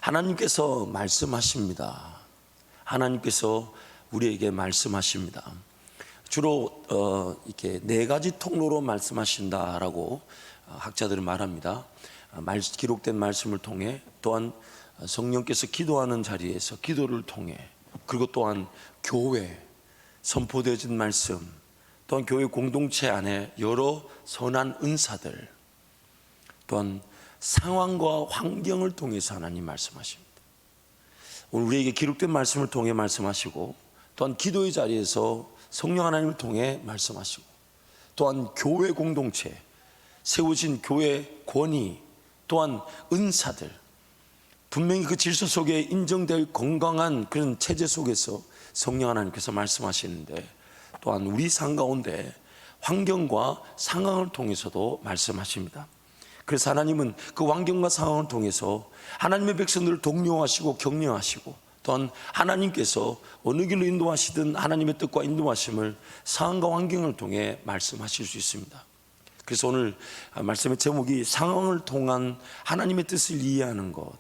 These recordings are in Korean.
하나님께서 말씀하십니다. 하나님께서 우리에게 말씀하십니다. 주로 이렇게 네 가지 통로로 말씀하신다라고 학자들은 말합니다. 기록된 말씀을 통해, 또한 성령께서 기도하는 자리에서 기도를 통해, 그리고 또한 교회 선포되어진 말씀, 또한 교회 공동체 안에 여러 선한 은사들, 또한 상황과 환경을 통해서 하나님 말씀하십니다. 오늘 우리에게 기록된 말씀을 통해 말씀하시고, 또한 기도의 자리에서 성령 하나님을 통해 말씀하시고, 또한 교회 공동체 세우신 교회 권위, 또한 은사들, 분명히 그 질서 속에 인정될 건강한 그런 체제 속에서 성령 하나님께서 말씀하시는데, 또한 우리 삶 가운데 환경과 상황을 통해서도 말씀하십니다. 그래서 하나님은 그 환경과 상황을 통해서 하나님의 백성들을 독려하시고 격려하시고, 또한 하나님께서 어느 길로 인도하시든 하나님의 뜻과 인도하심을 상황과 환경을 통해 말씀하실 수 있습니다. 그래서 오늘 말씀의 제목이 상황을 통한 하나님의 뜻을 이해하는 것,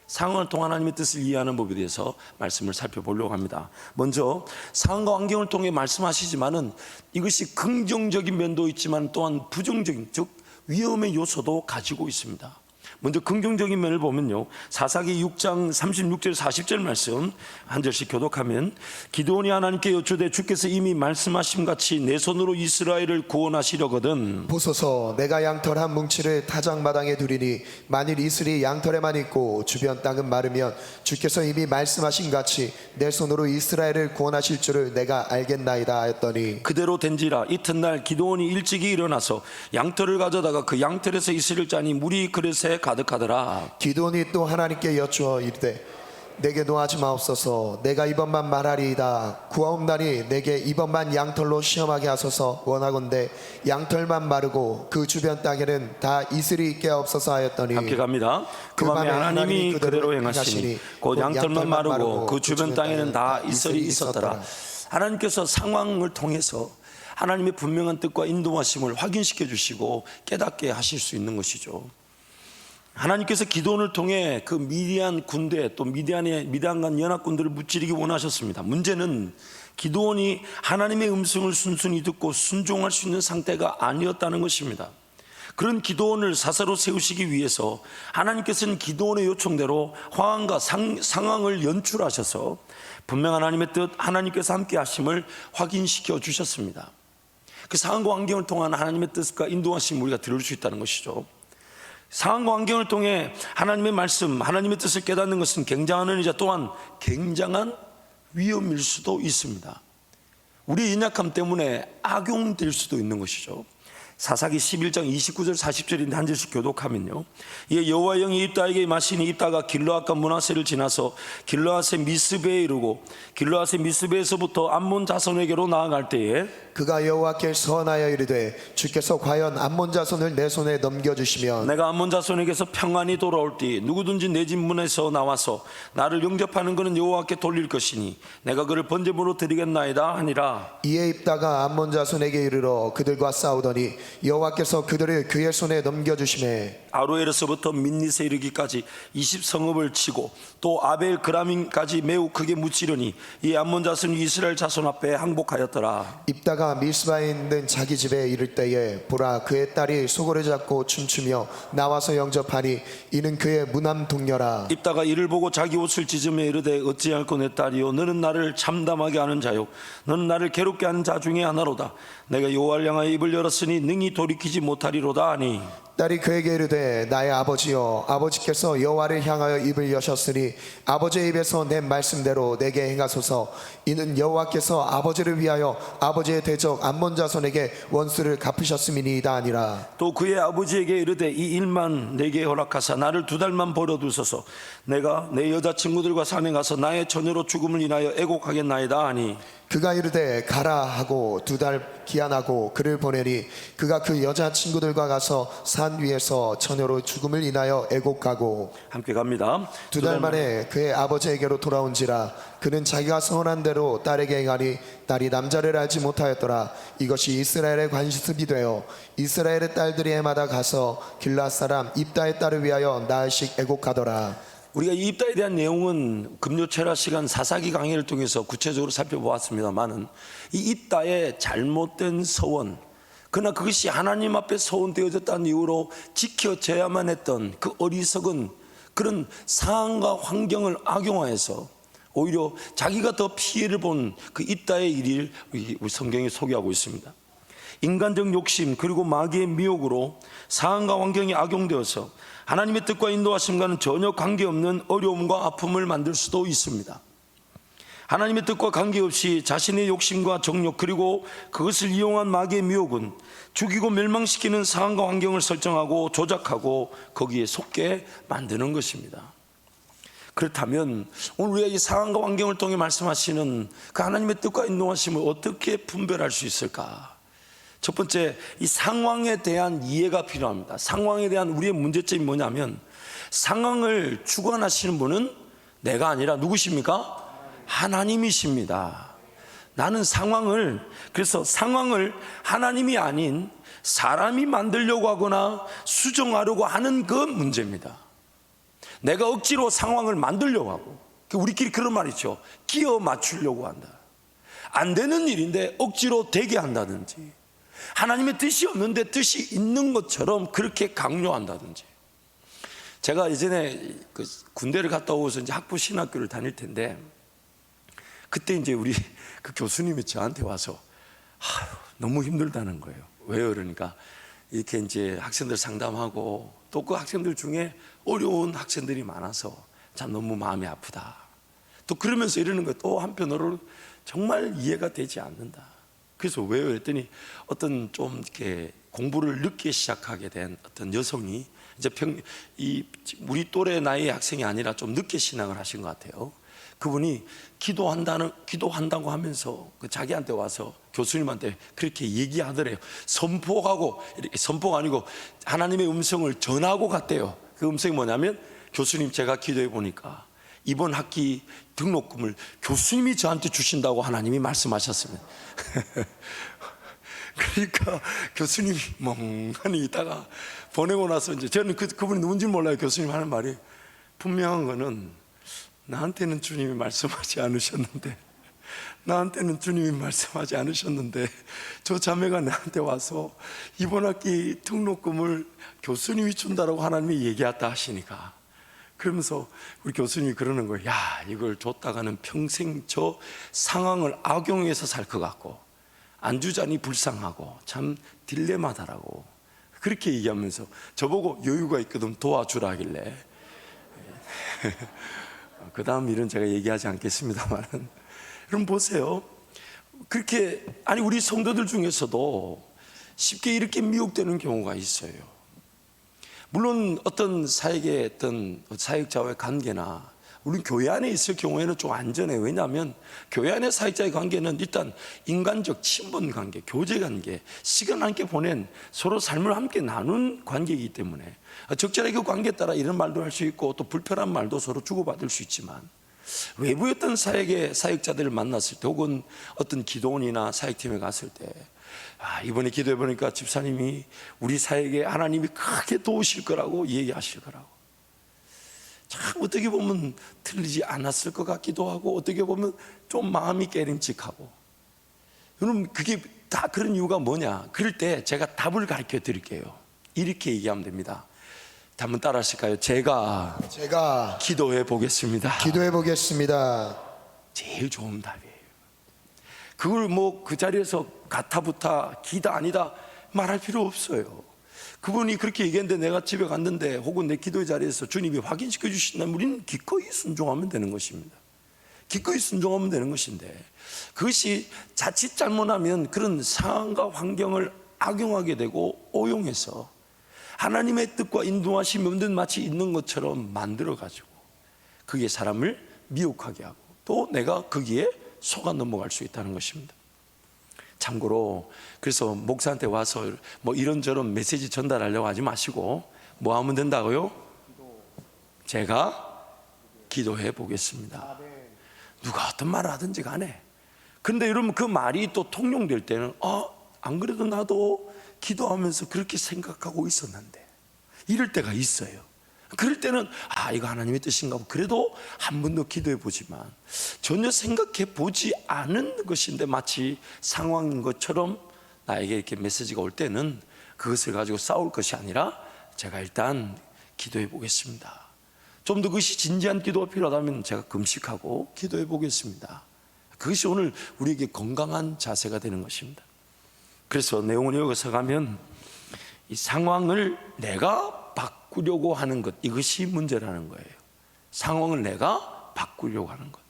상황을 통한 하나님의 뜻을 이해하는 법에 대해서 말씀을 살펴보려고 합니다. 먼저 상황과 환경을 통해 말씀하시지만은 이것이 긍정적인 면도 있지만 또한 부정적인, 즉 위험의 요소도 가지고 있습니다. 먼저 긍정적인 면을 보면요, 사사기 6장 36절 40절 말씀 한 절씩 교독하면, 기드온이 하나님께 여쭈되 주께서 이미 말씀하심 같이 내 손으로 이스라엘을 구원하시려거든 보소서, 내가 양털 한 뭉치를 타작마당에 두리니 만일 이슬이 양털에만 있고 주변 땅은 마르면 주께서 이미 말씀하신 같이 내 손으로 이스라엘을 구원하실 줄을 내가 알겠나이다 하였더니, 그대로 된지라. 이튿날 기드온이 일찍이 일어나서 양털을 가져다가 그 양털에서 이슬을 짜니 물이 그릇에 가득하더라. 기드온이 또 하나님께 여쭈어 이르되 내게 노하지 마옵소서, 내가 이번만 말하리이다. 구하옵나니 내게 이번만 양털로 시험하게 하소서. 원하건대 양털만 마르고 그 주변 땅에는 다 이슬이 있게 하옵소서 하였더니, 함께 갑니다. 그 밤에 하나님이 그대로 행하시니 곧 양털만 마르고 그 주변 땅에는 다 이슬이 있었더라. 하나님께서 상황을 통해서 하나님의 분명한 뜻과 인도하심을 확인시켜 주시고 깨닫게 하실 수 있는 것이죠. 하나님께서 기드온을 통해 그 미디안 군대, 또 미디안과 연합군들을 무찌르기 원하셨습니다. 문제는 기드온이 하나님의 음성을 순순히 듣고 순종할 수 있는 상태가 아니었다는 것입니다. 그런 기드온을 사사로 세우시기 위해서 하나님께서는 기드온의 요청대로 상황과 상황을 연출하셔서 분명 하나님의 뜻, 하나님께서 함께 하심을 확인시켜 주셨습니다. 그 상황과 환경을 통한 하나님의 뜻과 인도하심을 우리가 들을 수 있다는 것이죠. 상황과 환경을 통해 하나님의 말씀, 하나님의 뜻을 깨닫는 것은 굉장한 은혜이자 또한 굉장한 위험일 수도 있습니다. 우리의 연약함 때문에 악용될 수도 있는 것이죠. 사사기 11장 29절 40절인데 한 절씩 교독하면요, 이에 여호와의 영이 입다에게 임하시니 입다가 길르앗과 므낫세를 지나서 길르앗의 미스베에 이르고 길르앗의 미스베에서부터 암몬 자손에게로 나아갈 때에 그가 여호와께 서원하여 이르되 주께서 과연 암몬 자손을 내 손에 넘겨주시면 내가 암몬 자손에게서 평안히 돌아올 때 누구든지 내 집 문에서 나와서 나를 영접하는 그는 여호와께 돌릴 것이니 내가 그를 번제물로 드리겠나이다 하니라. 이에 입다가 암몬 자손에게 이르러 그들과 싸우더니 여호와께서 그들을 그의 손에 넘겨주시매 아로엘에서부터 민닛에 이르기까지 20성읍을 치고 또 아벨 그라민까지 매우 크게 무찌르니 이 암몬 자손이 이스라엘 자손 앞에 항복하였더라. 입다가 미스바에 있는 자기 집에 이를 때에 보라, 그의 딸이 소고를 잡고 춤추며 나와서 영접하니 이는 그의 무남 동료라. 입다가 이를 보고 자기 옷을 찢으며 이르되 어찌할꼬 내 딸이요, 너는 나를 참담하게 하는 자요, 너는 나를 괴롭게 하는 자 중에 하나로다. 내가 여호와를 향하여 입을 열었으니 능히 돌이키지 못하리로다 하니, 딸이 그에게 이르되 나의 아버지여, 아버지께서 여호와를 향하여 입을 여셨으니 아버지의 입에서 낸 말씀대로 내게 행하소서. 이는 여호와께서 아버지를 위하여 아버지의 대적 암몬 자손에게 원수를 갚으셨음이니이다 하니라. 또 그의 아버지에게 이르되 이 일만 내게 허락하사 나를 2달만 버려두소서. 내가 내 여자친구들과 산에 가서 나의 처녀로 죽음을 인하여 애곡하겠나이다 하니, 그가 이르되 가라 하고 2달 기한하고 그를 보내니 그가 그 여자친구들과 가서 산 위에서 처녀로 죽음을 인하여 애곡하고 함께 갑니다. 2달 만에 그의 아버지에게로 돌아온지라. 그는 자기가 서원한 대로 딸에게 행하니 딸이 남자를 알지 못하였더라. 이것이 이스라엘의 관습이 되어 이스라엘의 딸들이 해마다 가서 길르앗 사람 입다의 딸을 위하여 나흘씩 애곡하더라. 우리가 이 입다에 대한 내용은 금요철야 시간 사사기 강의를 통해서 구체적으로 살펴보았습니다만은 이 입다의 잘못된 서원, 그러나 그것이 하나님 앞에 서원되어졌다는 이유로 지켜져야만 했던 그 어리석은 그런 상황과 환경을 악용하여서 오히려 자기가 더 피해를 본 그 입다의 일을 우리 성경이 소개하고 있습니다. 인간적 욕심 그리고 마귀의 미혹으로 상황과 환경이 악용되어서 하나님의 뜻과 인도하심과는 전혀 관계없는 어려움과 아픔을 만들 수도 있습니다. 하나님의 뜻과 관계없이 자신의 욕심과 정욕 그리고 그것을 이용한 마귀의 미혹은 죽이고 멸망시키는 상황과 환경을 설정하고 조작하고 거기에 속게 만드는 것입니다. 그렇다면 오늘 우리가 이 상황과 환경을 통해 말씀하시는 그 하나님의 뜻과 인도하심을 어떻게 분별할 수 있을까? 첫 번째, 이 상황에 대한 이해가 필요합니다. 상황에 대한 우리의 문제점이 뭐냐면 상황을 주관하시는 분은 내가 아니라 누구십니까? 하나님이십니다. 나는 그래서 상황을 하나님이 아닌 사람이 만들려고 하거나 수정하려고 하는 그 문제입니다. 내가 억지로 상황을 만들려고 하고, 우리끼리 그런 말 있죠. 끼워 맞추려고 한다. 안 되는 일인데 억지로 되게 한다든지, 하나님의 뜻이 없는데 뜻이 있는 것처럼 그렇게 강요한다든지. 제가 예전에 그 군대를 갔다 오고서 이제 학부 신학교를 다닐 텐데, 그때 이제 우리 그 교수님이 저한테 와서 너무 힘들다는 거예요. 왜요? 그러니까 이렇게 이제 학생들 상담하고 또 그 학생들 중에 어려운 학생들이 많아서 참 너무 마음이 아프다. 또 그러면서 이러는 거 또 한편으로 정말 이해가 되지 않는다. 그래서 왜요? 그랬더니 어떤 좀 이렇게 공부를 늦게 시작하게 된 어떤 여성이 이제 우리 또래 나이의 학생이 아니라 좀 늦게 신앙을 하신 것 같아요. 그분이 기도한다고 하면서 자기한테 와서 교수님한테 그렇게 얘기하더래요. 선포하고, 이렇게 선포가 아니고 하나님의 음성을 전하고 갔대요. 그 음성이 뭐냐면, 교수님 제가 기도해 보니까 이번 학기 등록금을 교수님이 저한테 주신다고 하나님이 말씀하셨습니다. 그러니까 교수님이 멍하니 있다가 보내고 나서 이제 저는 그분이 누군지 몰라요. 교수님 하는 말이 분명한 거는, 나한테는 주님이 말씀하지 않으셨는데 저 자매가 나한테 와서 이번 학기 등록금을 교수님이 준다라고 하나님이 얘기했다 하시니까, 그러면서 우리 교수님이 그러는 거예요. 야, 이걸 줬다가는 평생 저 상황을 악용해서 살 것 같고 안 주자니 불쌍하고 참 딜레마다라고 그렇게 얘기하면서 저보고 여유가 있거든 도와주라 하길래 그 다음 일은 제가 얘기하지 않겠습니다만, 여러분 보세요. 그렇게, 우리 성도들 중에서도 쉽게 이렇게 미혹되는 경우가 있어요. 물론 어떤 사역자와의 관계나 우리 교회 안에 있을 경우에는 좀 안전해요. 왜냐하면 교회 안의 사역자의 관계는 일단 인간적 친분 관계, 교제 관계, 시간 함께 보낸 서로 삶을 함께 나눈 관계이기 때문에 적절하게 그 관계에 따라 이런 말도 할 수 있고 또 불편한 말도 서로 주고받을 수 있지만, 외부의 어떤 사역자들을 만났을 때 혹은 어떤 기도원이나 사역팀에 갔을 때 이번에 기도해 보니까 집사님이 우리 사역에 하나님이 크게 도우실 거라고 얘기하실 거라고, 참 어떻게 보면 틀리지 않았을 것 같기도 하고 어떻게 보면 좀 마음이 깨림직하고. 여러분 그게 다 그런 이유가 뭐냐? 그럴 때 제가 답을 가르쳐 드릴게요. 이렇게 얘기하면 됩니다. 한번 따라 하실까요? 제가 기도해 보겠습니다. 제일 좋은 답이에요. 그걸 그 자리에서 가타부타 기다 아니다 말할 필요 없어요. 그분이 그렇게 얘기했는데 내가 집에 갔는데 혹은 내 기도의 자리에서 주님이 확인시켜 주신다면 우리는 기꺼이 순종하면 되는 것입니다. 기꺼이 순종하면 되는 것인데, 그것이 자칫 잘못하면 그런 상황과 환경을 악용하게 되고 오용해서 하나님의 뜻과 인도하심이 없는 마치 있는 것처럼 만들어가지고 그게 사람을 미혹하게 하고 또 내가 거기에 속아 넘어갈 수 있다는 것입니다. 참고로 그래서 목사한테 와서 이런저런 메시지 전달하려고 하지 마시고 뭐 하면 된다고요? 제가 기도해 보겠습니다. 누가 어떤 말을 하든지 간에. 근데 여러분 그 말이 또 통용될 때는 안 그래도 나도 기도하면서 그렇게 생각하고 있었는데, 이럴 때가 있어요. 그럴 때는 이거 하나님의 뜻인가, 그래도 한 번 더 기도해 보지만 전혀 생각해 보지 않은 것인데 마치 상황인 것처럼 나에게 이렇게 메시지가 올 때는 그것을 가지고 싸울 것이 아니라 제가 일단 기도해 보겠습니다. 좀 더 그것이 진지한 기도가 필요하다면 제가 금식하고 기도해 보겠습니다. 그것이 오늘 우리에게 건강한 자세가 되는 것입니다. 그래서 내용을 이어서 가면 이 상황을 내가 바꾸려고 하는 것, 이것이 문제라는 거예요. 상황을 내가 바꾸려고 하는 것.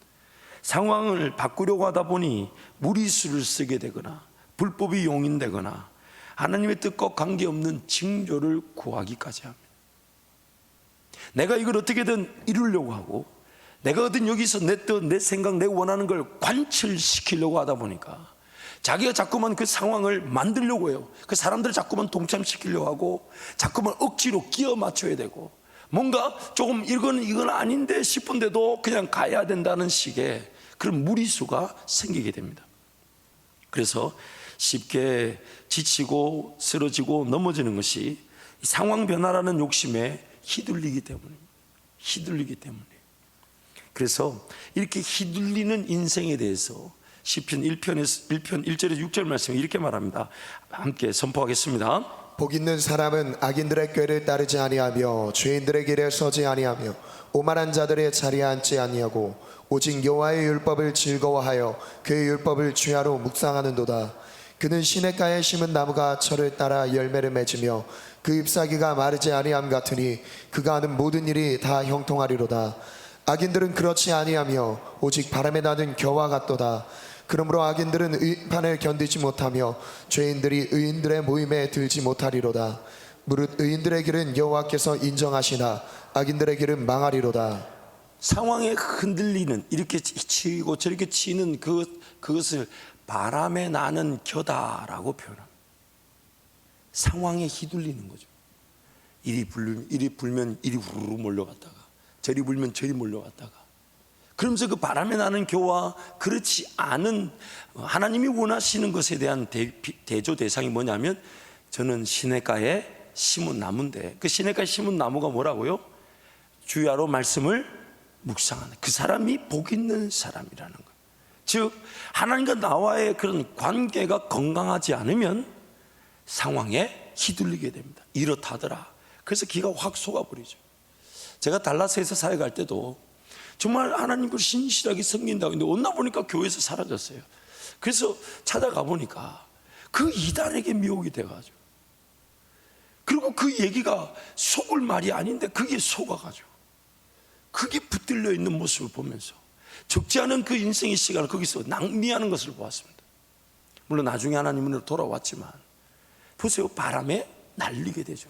상황을 바꾸려고 하다 보니 무리수를 쓰게 되거나 불법이 용인되거나 하나님의 뜻과 관계없는 징조를 구하기까지 합니다. 내가 이걸 어떻게든 이루려고 하고 내가 어떤 여기서 내 뜻, 내 생각, 내 원하는 걸 관철시키려고 하다 보니까 자기가 자꾸만 그 상황을 만들려고 해요. 그 사람들을 자꾸만 동참시키려고 하고 자꾸만 억지로 끼워 맞춰야 되고 뭔가 조금 이건 아닌데 싶은데도 그냥 가야 된다는 식의 그런 무리수가 생기게 됩니다. 그래서 쉽게 지치고 쓰러지고 넘어지는 것이 상황 변화라는 욕심에 휘둘리기 때문에. 그래서 이렇게 휘둘리는 인생에 대해서 시편 1편 1절에서 6절 말씀에 이렇게 말합니다. 함께 선포하겠습니다. 복 있는 사람은 악인들의 꾀를 따르지 아니하며 죄인들의 길에 서지 아니하며 오만한 자들의 자리에 앉지 아니하고 오직 여호와의 율법을 즐거워하여 그의 율법을 주야로 묵상하는도다. 그는 시냇가에 심은 나무가 철을 따라 열매를 맺으며 그 잎사귀가 마르지 아니함 같으니 그가 하는 모든 일이 다 형통하리로다. 악인들은 그렇지 아니하며 오직 바람에 나는 겨와 같도다. 그러므로 악인들은 의판을 견디지 못하며 죄인들이 의인들의 모임에 들지 못하리로다. 무릇 의인들의 길은 여호와께서 인정하시나 악인들의 길은 망하리로다. 상황에 흔들리는, 이렇게 치고 저렇게 치는 그것을 바람에 나는 겨다라고 표현합니다. 상황에 휘둘리는 거죠. 이리 불면 이리 후루룩 몰려갔다가 저리 불면 저리 몰려갔다가 그러면서 그 바람에 나는 겨와 그렇지 않은 하나님이 원하시는 것에 대한 대조 대상이 뭐냐면 저는 시냇가에 심은 나무인데 그 시냇가에 심은 나무가 뭐라고요? 주야로 말씀을 묵상하는 그 사람이 복 있는 사람이라는 거예요. 즉 하나님과 나와의 그런 관계가 건강하지 않으면 상황에 휘둘리게 됩니다. 이렇다더라. 그래서 기가 확 속아버리죠. 제가 달라스에서 사회 갈 때도 정말 하나님을 신실하게 섬긴다고 했는데 어느 날 보니까 교회에서 사라졌어요. 그래서 찾아가 보니까 그 이단에게 미혹이 돼가지고 그리고 그 얘기가 속을 말이 아닌데 그게 속아가지고 그게 붙들려 있는 모습을 보면서 적지 않은 그 인생의 시간을 거기서 낭비하는 것을 보았습니다. 물론 나중에 하나님으로 돌아왔지만 보세요. 바람에 날리게 되죠.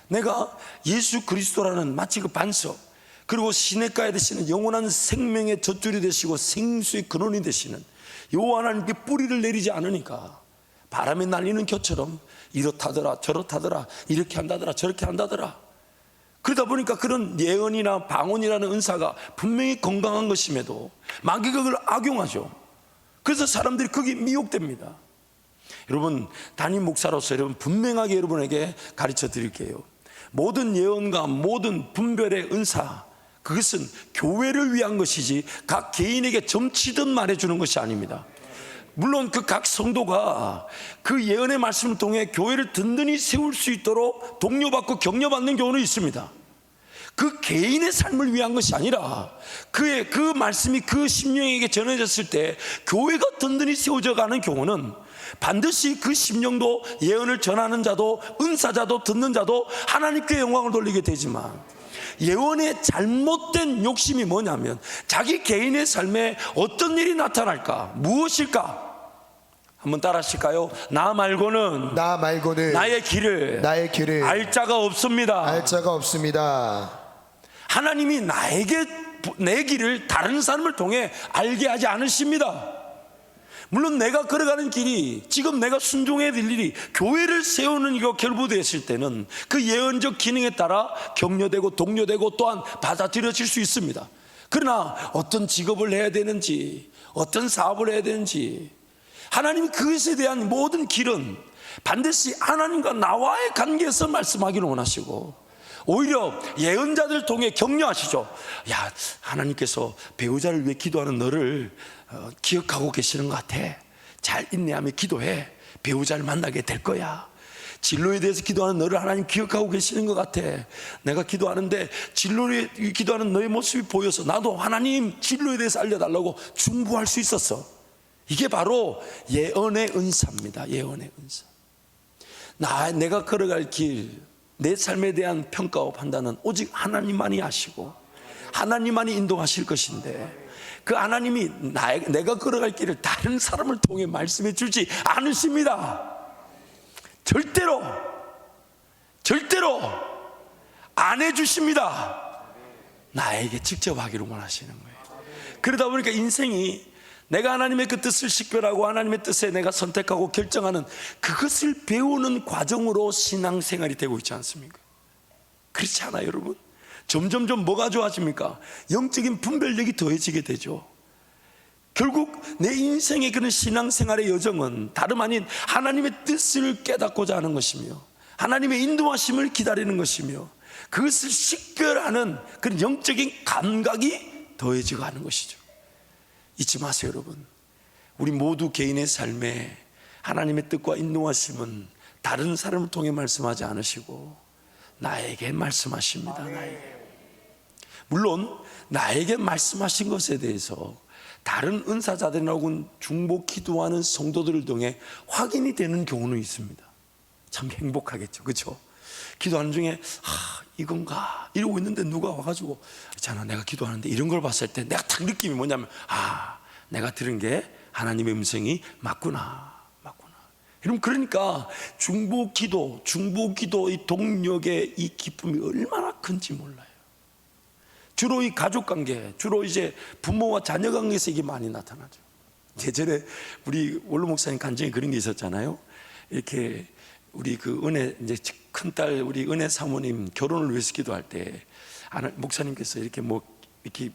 내가 예수 그리스도라는 마치 그 반석 그리고 시냇가에 되시는 영원한 생명의 젖줄이 되시고 생수의 근원이 되시는 여호와 하나님께 뿌리를 내리지 않으니까 바람에 날리는 겨처럼 이렇다더라 저렇다더라 이렇게 한다더라 저렇게 한다더라. 그러다 보니까 그런 예언이나 방언이라는 은사가 분명히 건강한 것임에도 마귀가 그걸 악용하죠. 그래서 사람들이 거기에 미혹됩니다. 여러분 담임 목사로서 여러분 분명하게 여러분에게 가르쳐 드릴게요. 모든 예언과 모든 분별의 은사 그것은 교회를 위한 것이지 각 개인에게 점치듯 말해주는 것이 아닙니다. 물론 그 각 성도가 그 예언의 말씀을 통해 교회를 든든히 세울 수 있도록 독려받고 격려받는 경우는 있습니다. 그 개인의 삶을 위한 것이 아니라 그의 그 말씀이 그 심령에게 전해졌을 때 교회가 든든히 세워져 가는 경우는 반드시 그 심령도 예언을 전하는 자도 은사자도 듣는 자도 하나님께 영광을 돌리게 되지만 예언의 잘못된 욕심이 뭐냐면 자기 개인의 삶에 어떤 일이 나타날까 무엇일까 한번 따라 하실까요? 나 말고는 나의 길을 알 자가 없습니다. 하나님이 내 길을 다른 사람을 통해 알게 하지 않으십니다. 물론 내가 걸어가는 길이 지금 내가 순종해야 될 일이 교회를 세우는 이거 결부되었을 때는 그 예언적 기능에 따라 격려되고 독려되고 또한 받아들여질 수 있습니다. 그러나 어떤 직업을 해야 되는지 어떤 사업을 해야 되는지 하나님 그것에 대한 모든 길은 반드시 하나님과 나와의 관계에서 말씀하기를 원하시고 오히려 예언자들 통해 격려하시죠. 야, 하나님께서 배우자를 위해 기도하는 너를 기억하고 계시는 것 같아. 잘 인내하며 기도해. 배우자를 만나게 될 거야. 진로에 대해서 기도하는 너를 하나님 기억하고 계시는 것 같아. 내가 기도하는데 진로에 기도하는 너의 모습이 보여서 나도 하나님 진로에 대해서 알려달라고 중보할 수 있었어. 이게 바로 예언의 은사입니다. 예언의 은사. 내가 걸어갈 길, 내 삶에 대한 평가와 판단은 오직 하나님만이 아시고 하나님만이 인도하실 것인데, 그 하나님이 내가 걸어갈 길을 다른 사람을 통해 말씀해 주지 않으십니다. 절대로 안 해주십니다. 나에게 직접 하기로 원하시는 거예요. 그러다 보니까 인생이 내가 하나님의 그 뜻을 식별하고 하나님의 뜻에 내가 선택하고 결정하는 그것을 배우는 과정으로 신앙생활이 되고 있지 않습니까? 그렇지 않아요, 여러분? 점점점 뭐가 좋아집니까? 영적인 분별력이 더해지게 되죠. 결국 내 인생의 그런 신앙생활의 여정은 다름 아닌 하나님의 뜻을 깨닫고자 하는 것이며 하나님의 인도하심을 기다리는 것이며 그것을 식별하는 그런 영적인 감각이 더해지고 하는 것이죠. 잊지 마세요, 여러분. 우리 모두 개인의 삶에 하나님의 뜻과 인도하심은 다른 사람을 통해 말씀하지 않으시고 나에게 말씀하십니다. 나에게. 물론 나에게 말씀하신 것에 대해서 다른 은사자들이나 혹은 중보 기도하는 성도들을 통해 확인이 되는 경우는 있습니다. 참 행복하겠죠, 그렇죠? 기도하는 중에 이건가 이러고 있는데 누가 와가지고 있잖아, 내가 기도하는데 이런 걸 봤을 때 내가 딱 느낌이 뭐냐면 내가 들은 게 하나님의 음성이 맞구나. 여러분, 그러니까 중보 기도의 동력의 이 기쁨이 얼마나 큰지 몰라요. 주로 이 가족 관계, 주로 이제 부모와 자녀 관계에서 이게 많이 나타나죠. 예전에 우리 원로 목사님 간증에 그런 게 있었잖아요. 이렇게 우리 그 은혜, 이제 큰딸 우리 은혜 사모님 결혼을 위해서 기도할 때 목사님께서 이렇게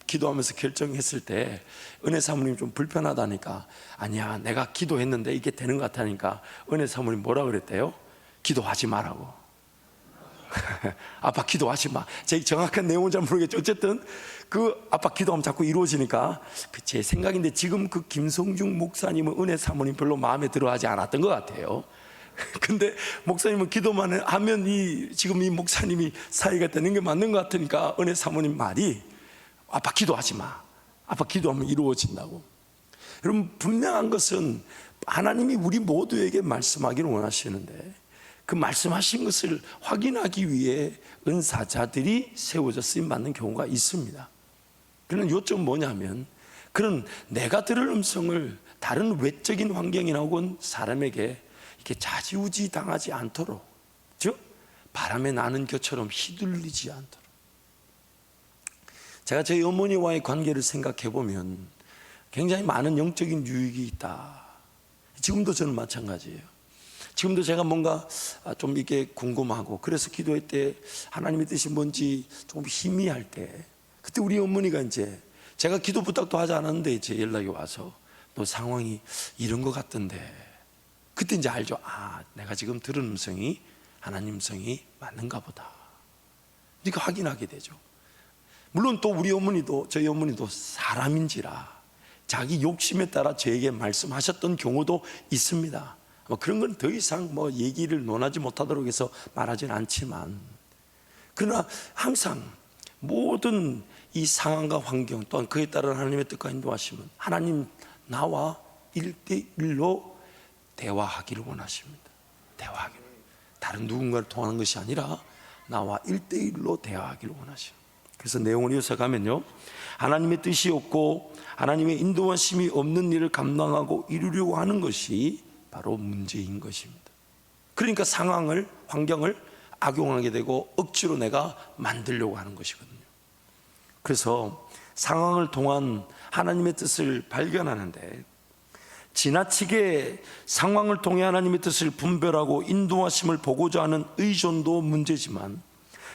기도하면서 결정했을 때 은혜 사모님 좀 불편하다니까, 아니야, 내가 기도했는데 이게 되는 것 같다니까 은혜 사모님 뭐라 그랬대요? 기도하지 말라고. 아빠 기도하지 마. 제 정확한 내용은 잘 모르겠죠. 어쨌든 그 아빠 기도하면 자꾸 이루어지니까 제 생각인데 지금 그 김성중 목사님은 은혜 사모님 별로 마음에 들어하지 않았던 것 같아요. 근데 목사님은 기도만 하면 지금 이 목사님이 사이가 되는 게 맞는 것 같으니까 은혜 사모님 말이 아빠 기도하지 마. 아빠 기도하면 이루어진다고. 여러분, 분명한 것은 하나님이 우리 모두에게 말씀하기를 원하시는데 그 말씀하신 것을 확인하기 위해 은사자들이 세워져 쓰임받는 경우가 있습니다. 그런 요점은 뭐냐면, 그런 내가 들을 음성을 다른 외적인 환경이나 혹은 사람에게 이렇게 좌지우지 당하지 않도록, 즉 바람에 나는 겨처럼 휘둘리지 않도록. 제가 저희 어머니와의 관계를 생각해 보면 굉장히 많은 영적인 유익이 있다. 지금도 저는 마찬가지예요. 지금도 제가 뭔가 좀 이게 궁금하고, 그래서 기도할 때 하나님의 뜻이 뭔지 좀 희미할 때, 그때 우리 어머니가 이제 제가 기도 부탁도 하지 않았는데 이제 연락이 와서 너 상황이 이런 것 같던데, 그때 이제 알죠. 내가 지금 들은 음성이 하나님 음성이 맞는가 보다. 그러니까 확인하게 되죠. 물론 또 우리 어머니도, 저희 어머니도 사람인지라 자기 욕심에 따라 저에게 말씀하셨던 경우도 있습니다. 그런 건 더 이상 얘기를 논하지 못하도록 해서 말하진 않지만, 그러나 항상 모든 이 상황과 환경 또한 그에 따른 하나님의 뜻과 인도하심은 하나님 나와 1대1로 대화하기를 원하십니다. 대화하기를. 다른 누군가를 통하는 것이 아니라 나와 1대1로 대화하기를 원하십니다. 그래서 내용을 이어서 가면요, 하나님의 뜻이 없고 하나님의 인도하심이 없는 일을 감당하고 이루려고 하는 것이 바로 문제인 것입니다. 그러니까 상황을, 환경을 악용하게 되고 억지로 내가 만들려고 하는 것이거든요. 그래서 상황을 통한 하나님의 뜻을 발견하는데, 지나치게 상황을 통해 하나님의 뜻을 분별하고 인도하심을 보고자 하는 의존도 문제지만,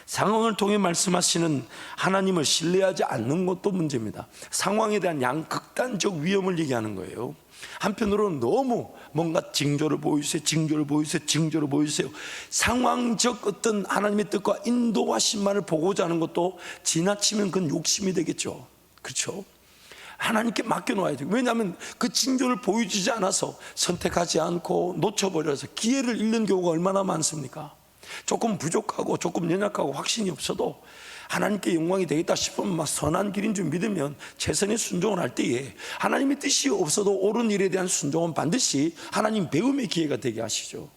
상황을 통해 말씀하시는 하나님을 신뢰하지 않는 것도 문제입니다. 상황에 대한 양극단적 위험을 얘기하는 거예요. 한편으로는 너무 뭔가 징조를 보여주세요, 징조를 보여주세요, 징조를 보여주세요. 상황적 어떤 하나님의 뜻과 인도하심만을 보고자 하는 것도 지나치면 그건 욕심이 되겠죠. 그렇죠? 하나님께 맡겨놓아야 돼요. 왜냐하면 그 징조를 보여주지 않아서 선택하지 않고 놓쳐버려서 기회를 잃는 경우가 얼마나 많습니까? 조금 부족하고 조금 연약하고 확신이 없어도 하나님께 영광이 되겠다 싶으면 막 선한 길인 줄 믿으면 최선의 순종을 할 때에 하나님의 뜻이 없어도 옳은 일에 대한 순종은 반드시 하나님 배움의 기회가 되게 하시죠.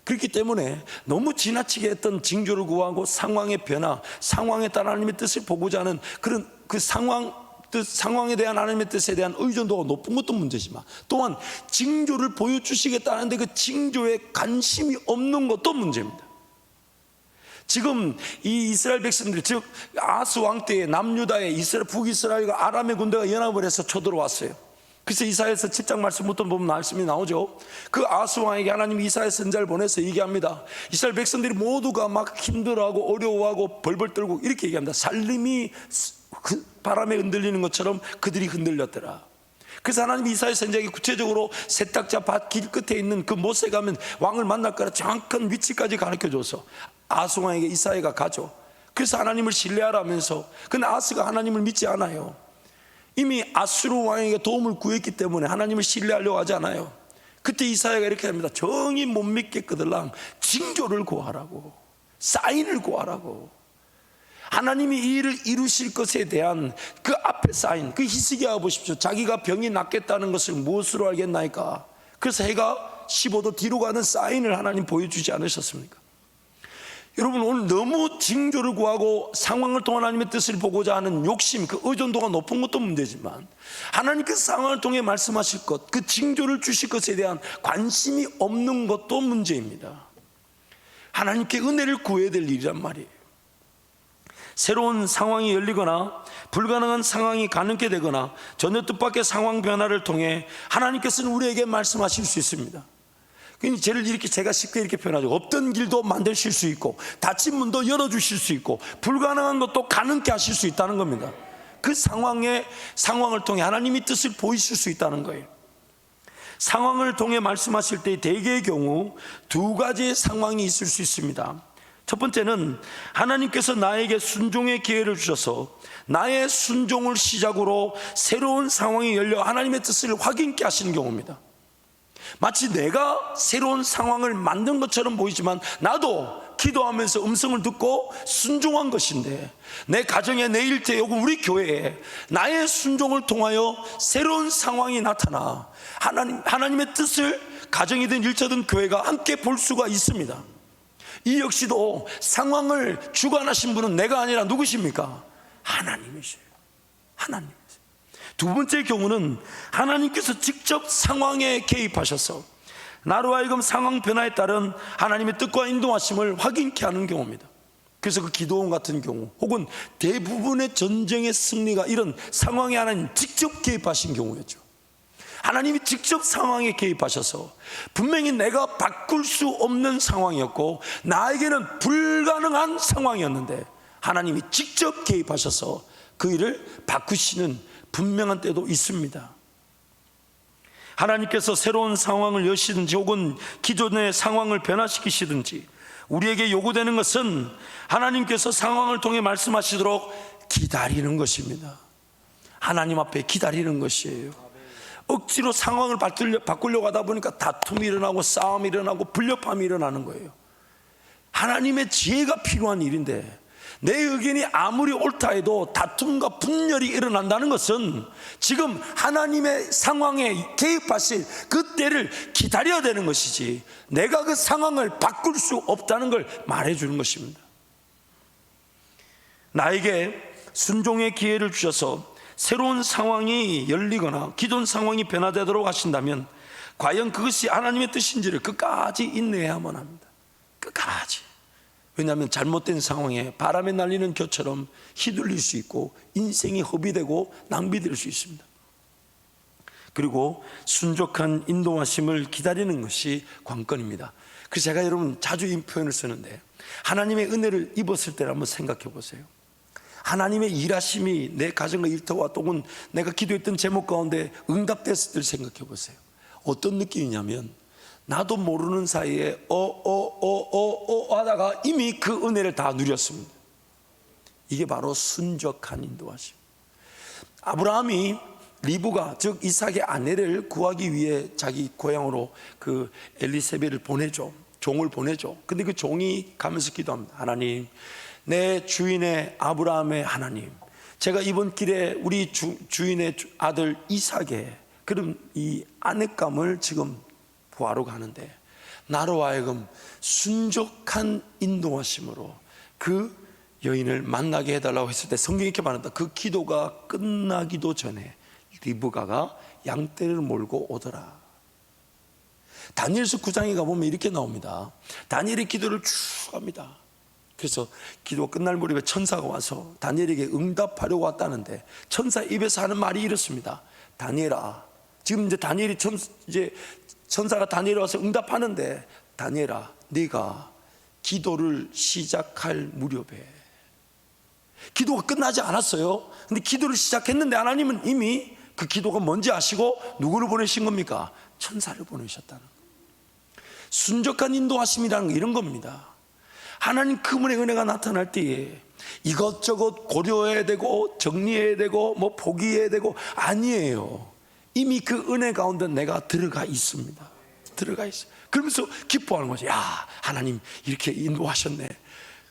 그렇기 때문에 너무 지나치게 했던 징조를 구하고 상황의 변화, 상황에 따라 하나님의 뜻을 보고자 하는 그런 그 상황에 대한 하나님의 뜻에 대한 의존도가 높은 것도 문제지만 또한 징조를 보여주시겠다는데 그 징조에 관심이 없는 것도 문제입니다. 지금 이 이스라엘 백성들, 즉 아스 왕 때에 남유다에 이스라엘, 북이스라엘과 아람의 군대가 연합을 해서 쳐들어왔어요. 그래서 이사야서 7장 말씀부터 보면 말씀이 나오죠. 그 아스 왕에게 하나님이 이사야 선지자를 보내서 얘기합니다. 이스라엘 백성들이 모두가 막 힘들어하고 어려워하고 벌벌 떨고 이렇게 얘기합니다. 살림이 그 바람에 흔들리는 것처럼 그들이 흔들렸더라. 그래서 하나님이 이사야 선지자에게 구체적으로 세탁자 밭 길 끝에 있는 그 못에 가면 왕을 만날 거라 정확한 위치까지 가르쳐줘서 아스 왕에게 이사야가 가죠. 그래서 하나님을 신뢰하라면서, 근데 아스가 하나님을 믿지 않아요. 이미 아수르 왕에게 도움을 구했기 때문에 하나님을 신뢰하려고 하지 않아요. 그때 이사야가 이렇게 합니다. 정이 못 믿겠거들랑 징조를 구하라고, 사인을 구하라고. 하나님이 이 일을 이루실 것에 대한 그 앞에 사인, 그 히스기야 보십시오. 자기가 병이 낫겠다는 것을 무엇으로 알겠나이까? 그래서 해가 15도 뒤로 가는 사인을 하나님 보여주지 않으셨습니까? 여러분, 오늘 너무 징조를 구하고 상황을 통한 하나님의 뜻을 보고자 하는 욕심, 그 의존도가 높은 것도 문제지만 하나님 그 상황을 통해 말씀하실 것, 그 징조를 주실 것에 대한 관심이 없는 것도 문제입니다. 하나님께 은혜를 구해야 될 일이란 말이에요. 새로운 상황이 열리거나 불가능한 상황이 가능케 되거나 전혀 뜻밖의 상황 변화를 통해 하나님께서는 우리에게 말씀하실 수 있습니다. 제가 쉽게 이렇게 표현하죠. 없던 길도 만드실 수 있고 닫힌 문도 열어주실 수 있고 불가능한 것도 가능케 하실 수 있다는 겁니다. 그 상황을 통해 하나님이 뜻을 보이실 수 있다는 거예요. 상황을 통해 말씀하실 때 대개의 경우 두 가지의 상황이 있을 수 있습니다. 첫 번째는 하나님께서 나에게 순종의 기회를 주셔서 나의 순종을 시작으로 새로운 상황이 열려 하나님의 뜻을 확인케 하시는 경우입니다. 마치 내가 새로운 상황을 만든 것처럼 보이지만 나도 기도하면서 음성을 듣고 순종한 것인데, 내 가정에, 내 일터에, 혹은 우리 교회에 나의 순종을 통하여 새로운 상황이 나타나 하나님의 뜻을 가정이든 일터든 교회가 함께 볼 수가 있습니다. 이 역시도 상황을 주관하신 분은 내가 아니라 누구십니까? 하나님이세요. 하나님. 두 번째 경우는 하나님께서 직접 상황에 개입하셔서 나로 하여금 상황 변화에 따른 하나님의 뜻과 인도하심을 확인케 하는 경우입니다. 그래서 그 기도원 같은 경우, 혹은 대부분의 전쟁의 승리가 이런 상황에 하나님 직접 개입하신 경우였죠. 하나님이 직접 상황에 개입하셔서 분명히 내가 바꿀 수 없는 상황이었고 나에게는 불가능한 상황이었는데 하나님이 직접 개입하셔서 그 일을 바꾸시는 분명한 때도 있습니다. 하나님께서 새로운 상황을 여시든지 혹은 기존의 상황을 변화시키시든지 우리에게 요구되는 것은 하나님께서 상황을 통해 말씀하시도록 기다리는 것입니다. 하나님 앞에 기다리는 것이에요. 억지로 상황을 바꾸려고 하다 보니까 다툼이 일어나고 싸움이 일어나고 불협화음이 일어나는 거예요. 하나님의 지혜가 필요한 일인데 내 의견이 아무리 옳다 해도 다툼과 분열이 일어난다는 것은 지금 하나님의 상황에 개입하실 그 때를 기다려야 되는 것이지 내가 그 상황을 바꿀 수 없다는 걸 말해주는 것입니다. 나에게 순종의 기회를 주셔서 새로운 상황이 열리거나 기존 상황이 변화되도록 하신다면 과연 그것이 하나님의 뜻인지를 끝까지 인내해야만 합니다. 끝까지. 왜냐하면 잘못된 상황에 바람에 날리는 겨처럼 휘둘릴 수 있고 인생이 허비되고 낭비될 수 있습니다. 그리고 순족한 인도하심을 기다리는 것이 관건입니다. 그래서 제가 여러분 자주 이 표현을 쓰는데, 하나님의 은혜를 입었을 때를 한번 생각해 보세요. 하나님의 일하심이 내 가정과 일터와 또는 내가 기도했던 제목 가운데 응답됐을 때를 생각해 보세요. 어떤 느낌이냐면, 나도 모르는 사이에 하다가 이미 그 은혜를 다 누렸습니다. 이게 바로 순적한 인도하심. 아브라함이 리브가, 즉 이삭의 아내를 구하기 위해 자기 고향으로 그 엘리세벳을 보내죠. 종을 보내죠. 근데 그 종이 가면서 기도합니다. 하나님, 내 주인의 아브라함의 하나님, 제가 이번 길에 우리 주인의 아들 이삭의 그런 이 아내감을 지금 구하러 가는데, 나로 하여금 순적한 인도하심으로 그 여인을 만나게 해달라고 했을 때 성경이 이렇게 말한다. 그 기도가 끝나기도 전에 리브가가 양떼를 몰고 오더라. 다니엘서 9장에 가보면 이렇게 나옵니다. 다니엘의 기도를 쭉 합니다. 그래서 기도가 끝날 무렵에 천사가 와서 다니엘에게 응답하려고 왔다는데, 천사 입에서 하는 말이 이렇습니다. 다니엘아, 지금 이제 다니엘이 천사가 다니엘에 와서 응답하는데, 다니엘아, 네가 기도를 시작할 무렵에, 기도가 끝나지 않았어요. 근데 기도를 시작했는데 하나님은 이미 그 기도가 뭔지 아시고 누구를 보내신 겁니까? 천사를 보내셨다는 거예요. 순적한 인도하심이라는 거 이런 겁니다. 하나님 그분의 은혜가 나타날 때에 이것저것 고려해야 되고 정리해야 되고 뭐 포기해야 되고 아니에요. 이미 그 은혜 가운데 내가 들어가 있습니다. 들어가 있어요. 그러면서 기뻐하는 거죠. 야, 하나님 이렇게 인도하셨네.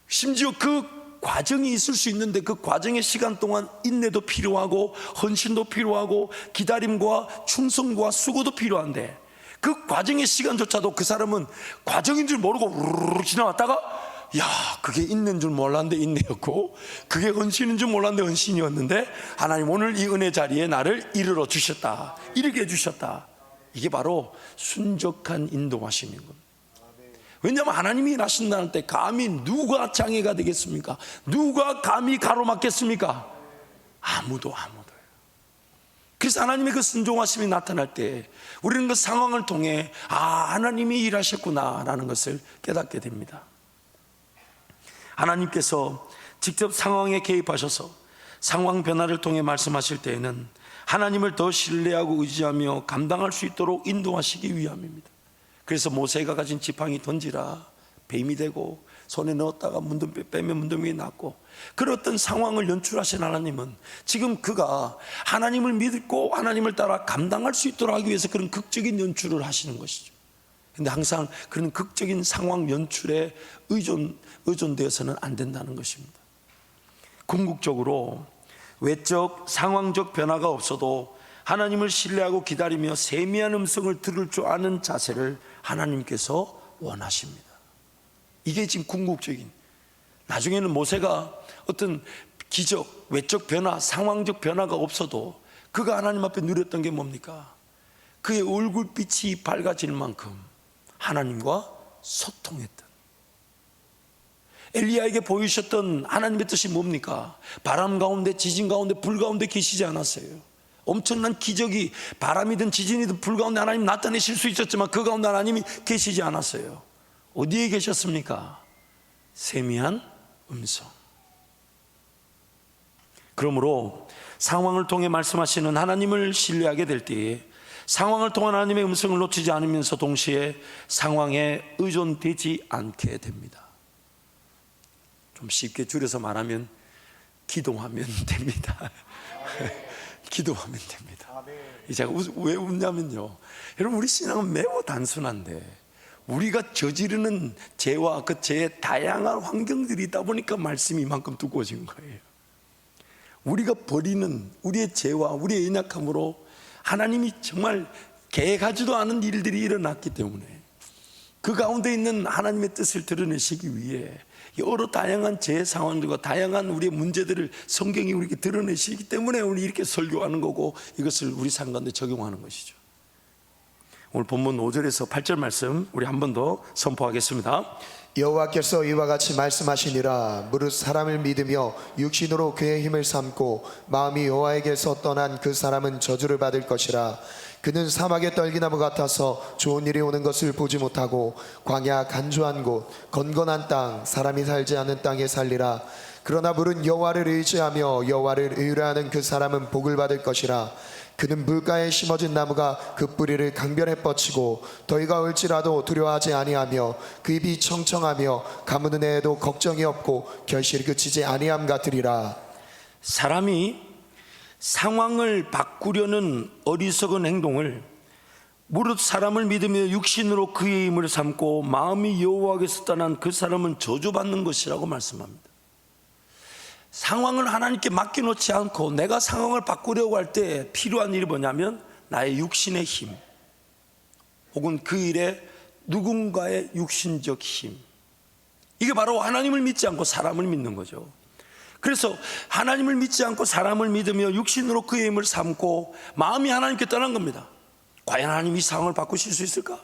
심지어 그 과정이 있을 수 있는데, 그 과정의 시간 동안 인내도 필요하고 헌신도 필요하고 기다림과 충성과 수고도 필요한데, 그 과정의 시간조차도 그 사람은 과정인 줄 모르고 우르르 지나왔다가, 야, 그게 있는 줄 몰랐는데 인내였고, 그게 헌신인 줄 몰랐는데 헌신이었는데, 하나님 오늘 이 은혜 자리에 나를 이르러 주셨다, 이르게 해주셨다. 이게 바로 순적한 인도하심인 겁니다. 왜냐하면 하나님이 일하신다는 때 감히 누가 장애가 되겠습니까? 누가 감히 가로막겠습니까? 아무도. 그래서 하나님의 그 순종하심이 나타날 때 우리는 그 상황을 통해 하나님이 일하셨구나 라는 것을 깨닫게 됩니다. 하나님께서 직접 상황에 개입하셔서 상황 변화를 통해 말씀하실 때에는 하나님을 더 신뢰하고 의지하며 감당할 수 있도록 인도하시기 위함입니다. 그래서 모세가 가진 지팡이 던지라 뱀이 되고, 손에 넣었다가 빼면 문둥이 났고, 그런 어떤 상황을 연출하신 하나님은 지금 그가 하나님을 믿고 하나님을 따라 감당할 수 있도록 하기 위해서 그런 극적인 연출을 하시는 것이죠. 그런데 항상 그런 극적인 상황 연출에 의존되어서는 안 된다는 것입니다. 궁극적으로 외적 상황적 변화가 없어도 하나님을 신뢰하고 기다리며 세미한 음성을 들을 줄 아는 자세를 하나님께서 원하십니다. 이게 지금 궁극적인, 나중에는 모세가 어떤 기적, 외적 변화, 상황적 변화가 없어도 그가 하나님 앞에 누렸던 게 뭡니까? 그의 얼굴빛이 밝아질 만큼 하나님과 소통했던, 엘리야에게 보이셨던 하나님의 뜻이 뭡니까? 바람 가운데, 지진 가운데, 불 가운데 계시지 않았어요. 엄청난 기적이, 바람이든 지진이든 불 가운데 하나님 나타내실 수 있었지만 그 가운데 하나님이 계시지 않았어요. 어디에 계셨습니까? 세미한 음성. 그러므로 상황을 통해 말씀하시는 하나님을 신뢰하게 될 때에 상황을 통한 하나님의 음성을 놓치지 않으면서 동시에 상황에 의존되지 않게 됩니다. 좀 쉽게 줄여서 말하면 기도하면 됩니다. 기도하면 됩니다. 제가 왜 웃냐면요, 여러분 우리 신앙은 매우 단순한데 우리가 저지르는 죄와 그 죄의 다양한 환경들이 있다 보니까 말씀이 이만큼 두꺼워진 거예요. 우리가 버리는 우리의 죄와 우리의 연약함으로 하나님이 정말 계획하지도 않은 일들이 일어났기 때문에 그 가운데 있는 하나님의 뜻을 드러내시기 위해 여러 다양한 제 상황들과 다양한 우리의 문제들을 성경이 우리에게 드러내시기 때문에 우리 이렇게 설교하는 거고 이것을 우리 삶 가운데 적용하는 것이죠. 오늘 본문 5절에서 8절 말씀 우리 한 번 더 선포하겠습니다. 여호와께서 이와 같이 말씀하시니라. 무릇 사람을 믿으며 육신으로 그의 힘을 삼고 마음이 여호와에게서 떠난 그 사람은 저주를 받을 것이라. 그는 사막의 떨기나무 같아서 좋은 일이 오는 것을 보지 못하고 광야 간조한 곳 건건한 땅 사람이 살지 않는 땅에 살리라. 그러나 물은 여호와를 의지하며 여호와를 의뢰하는 그 사람은 복을 받을 것이라. 그는 물가에 심어진 나무가 그 뿌리를 강변에 뻗치고 더위가 올지라도 두려워하지 아니하며 그 입이 청청하며 가무는 애에도 걱정이 없고 결실이 그치지 아니함 같으리라. 사람이 상황을 바꾸려는 어리석은 행동을 무릇 사람을 믿으며 육신으로 그의 힘을 삼고 마음이 여호와께서 떠난 그 사람은 저주받는 것이라고 말씀합니다. 상황을 하나님께 맡겨놓지 않고 내가 상황을 바꾸려고 할 때 필요한 일이 뭐냐면 나의 육신의 힘 혹은 그 일에 누군가의 육신적 힘, 이게 바로 하나님을 믿지 않고 사람을 믿는 거죠. 그래서 하나님을 믿지 않고 사람을 믿으며 육신으로 그의 힘을 삼고 마음이 하나님께 떠난 겁니다. 과연 하나님이 이 상황을 바꾸실 수 있을까?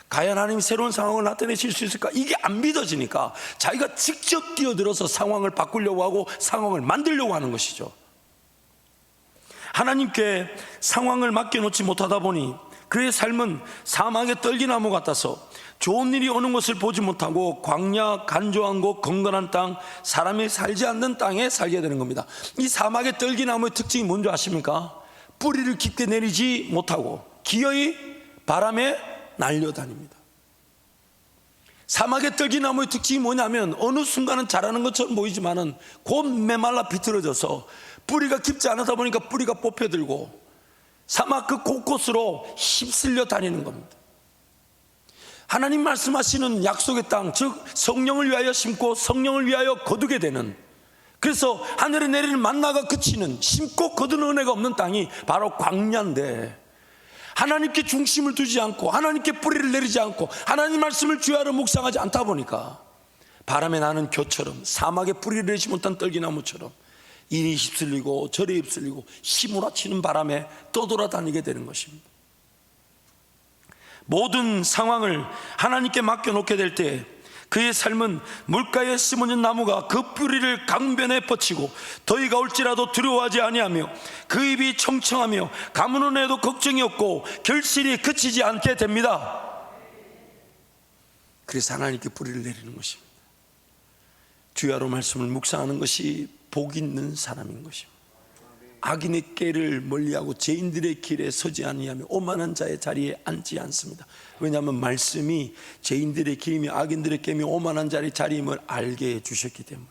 과연 하나님이 새로운 상황을 나타내실 수 있을까? 이게 안 믿어지니까 자기가 직접 뛰어들어서 상황을 바꾸려고 하고 상황을 만들려고 하는 것이죠. 하나님께 상황을 맡겨놓지 못하다 보니 그의 삶은 사막의 떨기나무 같아서 좋은 일이 오는 것을 보지 못하고 광야 간조한 곳 건건한 땅 사람이 살지 않는 땅에 살게 되는 겁니다. 이 사막의 떨기나무의 특징이 뭔지 아십니까? 뿌리를 깊게 내리지 못하고 기어이 바람에 날려다닙니다. 사막의 떨기나무의 특징이 뭐냐면 어느 순간은 자라는 것처럼 보이지만은 곧 메말라 비틀어져서 뿌리가 깊지 않다 보니까 뿌리가 뽑혀들고 사막 그 곳곳으로 휩쓸려 다니는 겁니다. 하나님 말씀하시는 약속의 땅, 즉 성령을 위하여 심고 성령을 위하여 거두게 되는, 그래서 하늘에 내리는 만나가 그치는 심고 거두는 은혜가 없는 땅이 바로 광야인데, 하나님께 중심을 두지 않고 하나님께 뿌리를 내리지 않고 하나님 말씀을 주야로 묵상하지 않다 보니까 바람에 나는 겨처럼 사막에 뿌리를 내리지 못한 떨기나무처럼 이리 휩쓸리고 저리 휩쓸리고 휘몰아치는 바람에 떠돌아다니게 되는 것입니다. 모든 상황을 하나님께 맡겨놓게 될 때 그의 삶은 물가에 심어진 나무가 그 뿌리를 강변에 뻗치고 더위가 올지라도 두려워하지 아니하며 그 입이 청청하며 가무는 애도 걱정이 없고 결실이 그치지 않게 됩니다. 그래서 하나님께 뿌리를 내리는 것입니다. 주야로 말씀을 묵상하는 것이 복 있는 사람인 것입니다. 악인의 꾀를 멀리하고 죄인들의 길에 서지 아니하며 오만한 자의 자리에 앉지 않습니다. 왜냐하면 말씀이 죄인들의 길이며 악인들의 꾀며 오만한 자의 자리임을 알게 해주셨기 때문에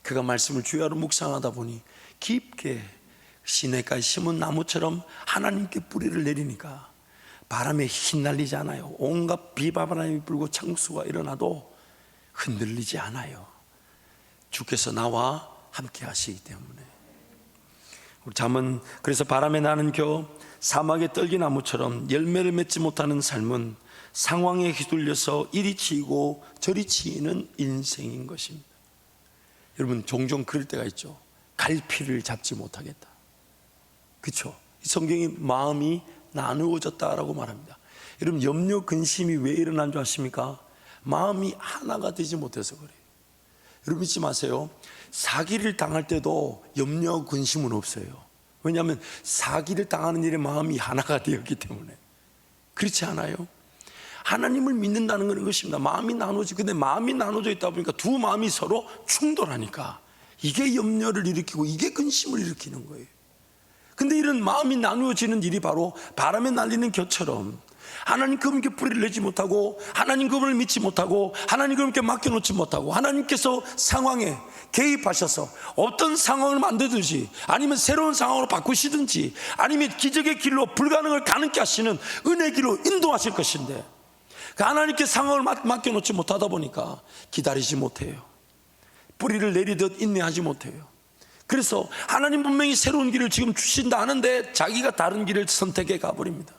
그가 말씀을 주야로 묵상하다 보니 깊게 시냇가에 심은 나무처럼 하나님께 뿌리를 내리니까 바람에 휘날리지 않아요. 온갖 비바람이 불고 창수가 일어나도 흔들리지 않아요. 주께서 나와 함께 하시기 때문에. 우리 잠언 그래서 바람에 나는 겨 사막의 떨기나무처럼 열매를 맺지 못하는 삶은 상황에 휘둘려서 이리 치이고 저리 치이는 인생인 것입니다. 여러분 종종 그럴 때가 있죠. 갈피를 잡지 못하겠다. 그렇죠? 성경이 마음이 나누어졌다라고 말합니다. 여러분 염려 근심이 왜 일어난 줄 아십니까? 마음이 하나가 되지 못해서 그래요. 여러분 잊지 마세요. 사기를 당할 때도 염려 근심은 없어요. 왜냐하면 사기를 당하는 일에 마음이 하나가 되었기 때문에. 그렇지 않아요? 하나님을 믿는다는 건 이것입니다. 마음이 나눠져. 근데 마음이 나눠져 있다 보니까 두 마음이 서로 충돌하니까 이게 염려를 일으키고 이게 근심을 일으키는 거예요. 근데 이런 마음이 나누어지는 일이 바로 바람에 날리는 겨처럼 하나님 그분께 뿌리를 내지 못하고 하나님 그분을 믿지 못하고 하나님 그분께 맡겨놓지 못하고 하나님께서 상황에 개입하셔서 어떤 상황을 만들든지 아니면 새로운 상황으로 바꾸시든지 아니면 기적의 길로 불가능을 가능케 하시는 은혜의 길로 인도하실 것인데 그 하나님께 상황을 맡겨놓지 못하다 보니까 기다리지 못해요. 뿌리를 내리듯 인내하지 못해요. 그래서 하나님 분명히 새로운 길을 지금 주신다 하는데 자기가 다른 길을 선택해 가버립니다.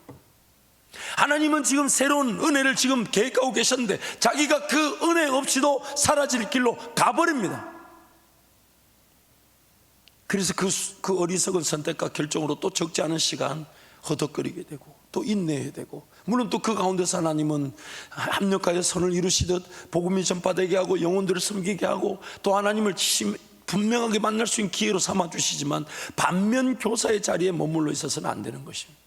하나님은 지금 새로운 은혜를 지금 계획하고 계셨는데 자기가 그 은혜 없이도 사라질 길로 가버립니다. 그래서 그 어리석은 선택과 결정으로 또 적지 않은 시간 허덕거리게 되고 또 인내해야 되고, 물론 또 그 가운데서 하나님은 합력하여 선을 이루시듯 복음이 전파되게 하고 영혼들을 섬기게 하고 또 하나님을 분명하게 만날 수 있는 기회로 삼아주시지만 반면 교사의 자리에 머물러 있어서는 안 되는 것입니다.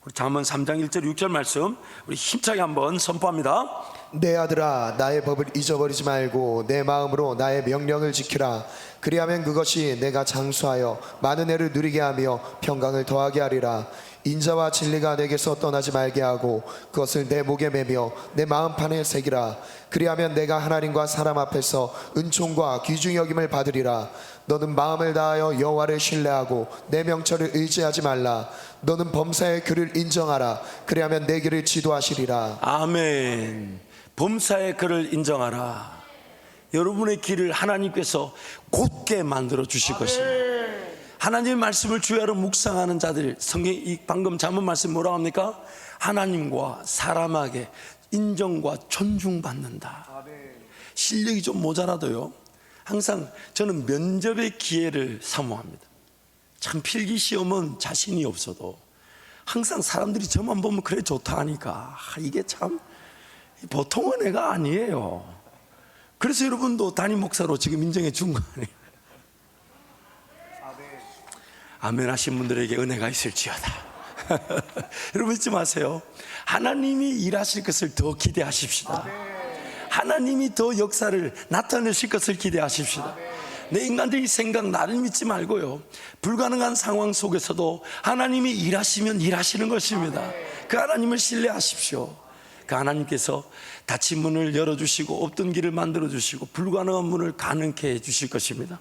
우리 잠언 3장 1절 6절 말씀 우리 힘차게 한번 선포합니다. 내 아들아, 나의 법을 잊어버리지 말고 내 마음으로 나의 명령을 지키라. 그리하면 그것이 내가 장수하여 많은 애를 누리게 하며 평강을 더하게 하리라. 인자와 진리가 내게서 떠나지 말게 하고 그것을 내 목에 매며 내 마음판에 새기라. 그리하면 내가 하나님과 사람 앞에서 은총과 귀중히 여김을 받으리라. 너는 마음을 다하여 여호와를 신뢰하고 내 명철을 의지하지 말라. 너는 범사의 그를 인정하라. 그리하면 내 길을 지도하시리라. 아멘. 범사의 그를 인정하라. 여러분의 길을 하나님께서 곧게 만들어 주실 것입니다. 하나님의 말씀을 주야로 묵상하는 자들, 성경이 방금 잠언 말씀 뭐라고 합니까? 하나님과 사람에게 인정과 존중받는다. 실력이 좀 모자라도요, 항상 저는 면접의 기회를 사모합니다. 참 필기 시험은 자신이 없어도 항상 사람들이 저만 보면 그래 좋다 하니까 이게 참 보통 은혜가 아니에요. 그래서 여러분도 담임 목사로 지금 인정해 준 거 아니에요? 아멘 하신 분들에게 은혜가 있을지어다. 여러분 잊지 마세요. 하나님이 일하실 것을 더 기대하십시다. 하나님이 더 역사를 나타내실 것을 기대하십시다. 내 인간적인 생각 나를 믿지 말고요, 불가능한 상황 속에서도 하나님이 일하시면 일하시는 것입니다. 그 하나님을 신뢰하십시오. 그 하나님께서 닫힌 문을 열어주시고 없던 길을 만들어주시고 불가능한 문을 가능케 해주실 것입니다.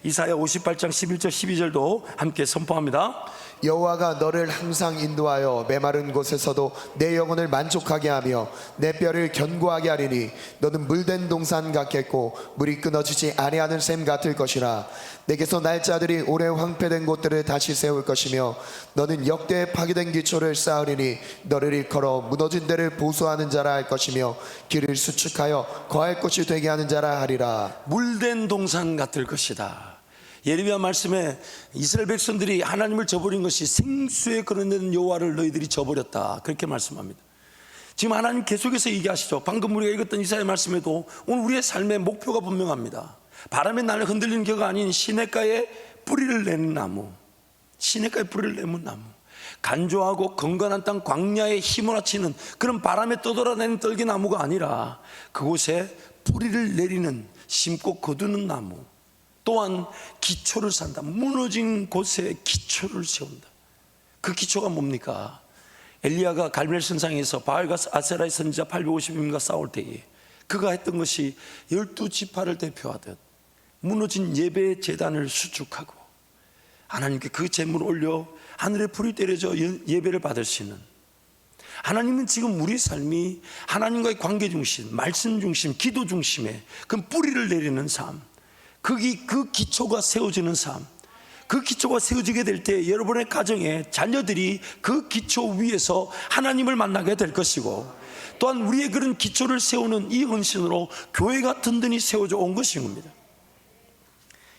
이사야 58장 11절 12절도 함께 선포합니다. 여호와가 너를 항상 인도하여 메마른 곳에서도 내 영혼을 만족하게 하며 내 뼈를 견고하게 하리니 너는 물된 동산 같겠고 물이 끊어지지 아니하는 샘 같을 것이라. 내게서 날짜들이 오래 황폐된 곳들을 다시 세울 것이며 너는 역대에 파괴된 기초를 쌓으리니 너를 일컬어 무너진 데를 보수하는 자라 할 것이며 길을 수축하여 거할 곳이 되게 하는 자라 하리라. 물된 동산 같을 것이다. 예레미야 말씀에 이스라엘 백성들이 하나님을 저버린 것이 생수에 거느는 여호와를 너희들이 저버렸다, 그렇게 말씀합니다. 지금 하나님 계속해서 얘기하시죠. 방금 우리가 읽었던 이사야 말씀에도 오늘 우리의 삶의 목표가 분명합니다. 바람에 날려 흔들리는 겨가 아닌 시냇가에 뿌리를 내는 나무, 시냇가에 뿌리를 내는 나무, 간조하고 건강한 땅 광야에 휘몰아치는 그런 바람에 떠돌아다니는 떨기나무가 아니라 그곳에 뿌리를 내리는, 심고 거두는 나무, 또한 기초를 산다. 무너진 곳에 기초를 세운다. 그 기초가 뭡니까? 엘리야가 갈멜 선상에서 바알과 아세라의 선지자 850명과 싸울 때에 그가 했던 것이 12지파를 대표하듯 무너진 예배의 제단을 수축하고 하나님께 그 제물을 올려 하늘에 불이 때려져 예배를 받을 수 있는, 하나님은 지금 우리 삶이 하나님과의 관계 중심, 말씀 중심, 기도 중심에 그 뿌리를 내리는 삶, 그 기초가 세워지는 삶, 그 기초가 세워지게 될 때 여러분의 가정에 자녀들이 그 기초 위에서 하나님을 만나게 될 것이고, 또한 우리의 그런 기초를 세우는 이 헌신으로 교회가 든든히 세워져 온 것인 겁니다.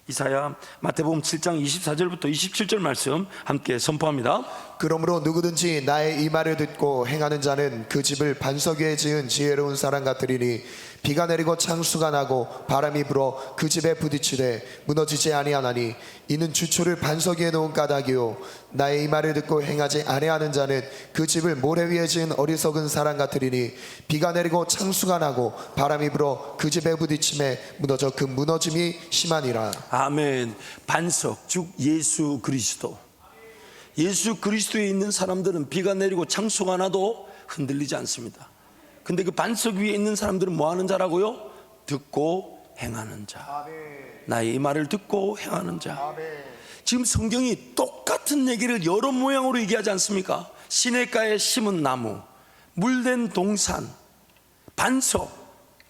이사야 마태복음 7장 24절부터 27절 말씀 함께 선포합니다. 그러므로 누구든지 나의 이 말을 듣고 행하는 자는 그 집을 반석 위에 지은 지혜로운 사람 같으리니 비가 내리고 창수가 나고 바람이 불어 그 집에 부딪히되 무너지지 아니하나니 이는 주초를 반석 위에 놓은 까닭이요 나의 이 말을 듣고 행하지 아니하는 자는 그 집을 모래 위에 지은 어리석은 사람 같으리니 비가 내리고 창수가 나고 바람이 불어 그 집에 부딪힘에 무너져 그 무너짐이 심하니라. 아멘. 반석, 즉 예수 그리스도. 예수 그리스도에 있는 사람들은 비가 내리고 창수가 나도 흔들리지 않습니다. 근데 그 반석 위에 있는 사람들은 뭐 하는 자라고요? 듣고 행하는 자. 나의 이 말을 듣고 행하는 자. 지금 성경이 똑같은 얘기를 여러 모양으로 얘기하지 않습니까? 시냇가에 심은 나무, 물된 동산, 반석,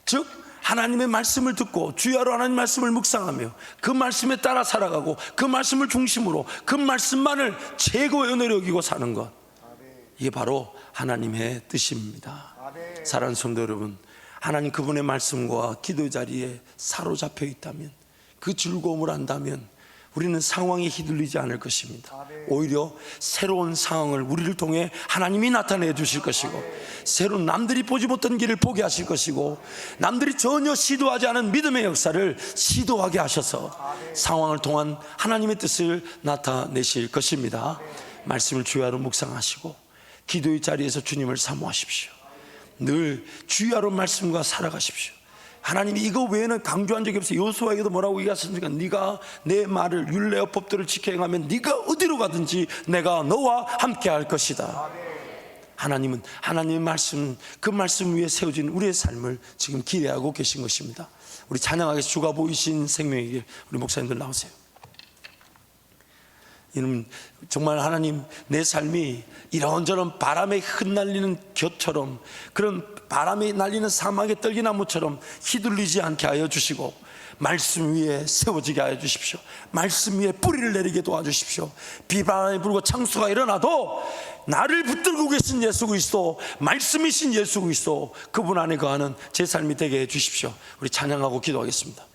즉 하나님의 말씀을 듣고 주야로 하나님 말씀을 묵상하며 그 말씀에 따라 살아가고 그 말씀을 중심으로 그 말씀만을 최고의 은혜로 여기고 사는 것, 이게 바로 하나님의 뜻입니다. 사랑하는 성도 여러분, 하나님 그분의 말씀과 기도 자리에 사로잡혀 있다면, 그 즐거움을 안다면 우리는 상황에 휘둘리지 않을 것입니다. 오히려 새로운 상황을 우리를 통해 하나님이 나타내 주실 것이고, 새로운 남들이 보지 못한 길을 보게 하실 것이고, 남들이 전혀 시도하지 않은 믿음의 역사를 시도하게 하셔서 상황을 통한 하나님의 뜻을 나타내실 것입니다. 말씀을 주야로 묵상하시고 기도의 자리에서 주님을 사모하십시오. 늘 주야로 말씀과 살아가십시오. 하나님이 이거 외에는 강조한 적이 없어요. 여호수아에게도 뭐라고 얘기하셨습니까? 네가 내 말을 율례와 법도를 지켜 행하면 네가 어디로 가든지 내가 너와 함께 할 것이다. 하나님은 하나님의 말씀, 그 말씀 위에 세워진 우리의 삶을 지금 기대하고 계신 것입니다. 우리 찬양하게 주가 보이신 생명에게 우리 목사님들 나오세요. 이는 정말 하나님, 내 삶이 이런저런 바람에 흩날리는 곁처럼, 그런 바람에 날리는 사막의 떨기나무처럼 휘둘리지 않게 하여 주시고, 말씀 위에 세워지게 하여 주십시오. 말씀 위에 뿌리를 내리게 도와주십시오. 비바람이 불고 창수가 일어나도 나를 붙들고 계신 예수 그리스도, 말씀이신 예수 그리스도, 그분 안에 거하는 제 삶이 되게 해 주십시오. 우리 찬양하고 기도하겠습니다.